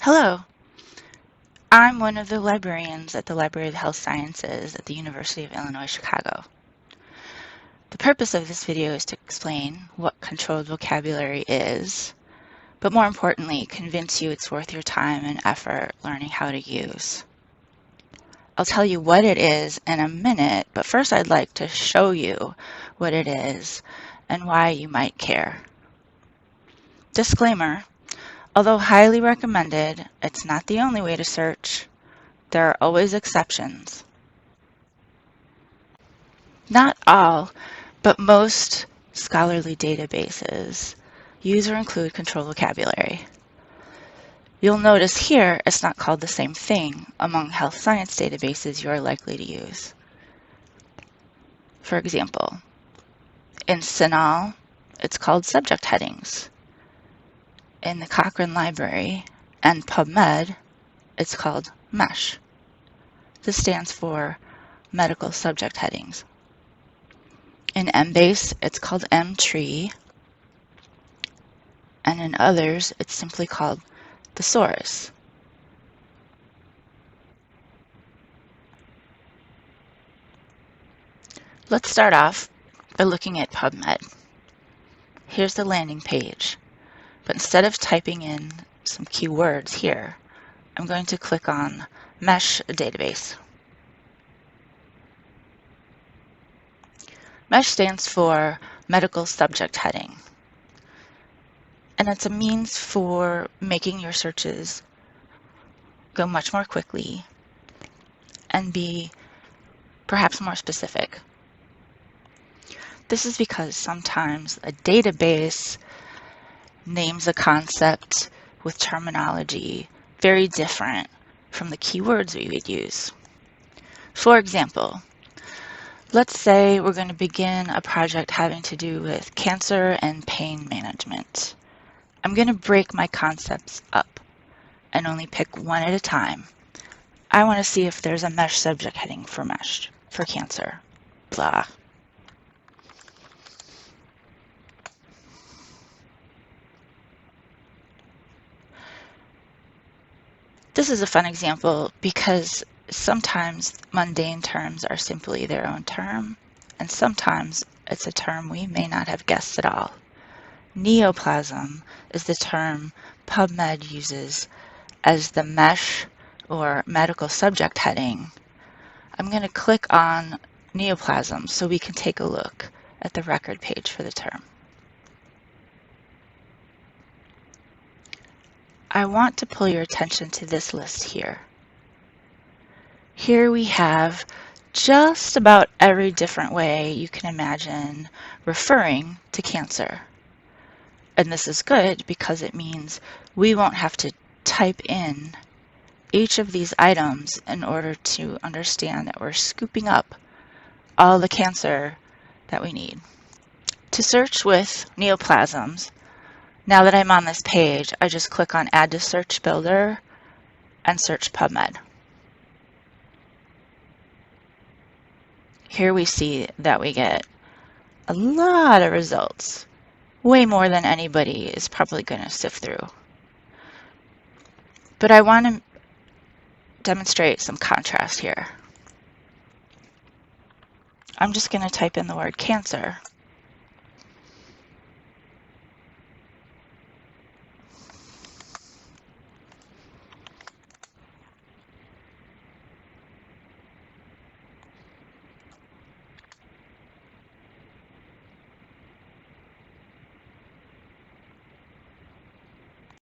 Hello, I'm one of the librarians at the Library of Health Sciences at the University of Illinois, Chicago. The purpose of this video is to explain what controlled vocabulary is, but more importantly, convince you it's worth your time and effort learning how to use. I'll tell you what it is in a minute, but first I'd like to show you what it is and why you might care. Disclaimer. Although highly recommended, it's not the only way to search. There are always exceptions. Not all, but most scholarly databases use or include controlled vocabulary. You'll notice here it's not called the same thing among health science databases you are likely to use. For example, in CINAHL, it's called subject headings. In the Cochrane Library and PubMed, it's called MESH. This stands for Medical Subject Headings. In Embase, it's called Emtree, and in others, it's simply called Thesaurus. Let's start off by looking at PubMed. Here's the landing page, but instead of typing in some keywords here, I'm going to click on MESH database. MESH stands for Medical Subject Heading, and it's a means for making your searches go much more quickly and be perhaps more specific. This is because sometimes a database names a concept with terminology very different from the keywords we would use. For example, let's say we're going to begin a project having to do with cancer and pain management. I'm going to break my concepts up and only pick one at a time. I want to see if there's a MESH subject heading for MESH, for cancer, blah. This is a fun example because sometimes mundane terms are simply their own term, and sometimes it's a term we may not have guessed at all. Neoplasm is the term PubMed uses as the MESH or medical subject heading. I'm going to click on neoplasm so we can take a look at the record page for the term. I want to pull your attention to this list here. Here we have just about every different way you can imagine referring to cancer. And this is good because it means we won't have to type in each of these items in order to understand that we're scooping up all the cancer that we need. To search with neoplasms, now that I'm on this page, I just click on Add to Search Builder and search PubMed. Here we see that we get a lot of results, way more than anybody is probably going to sift through. But I want to demonstrate some contrast here. I'm just going to type in the word cancer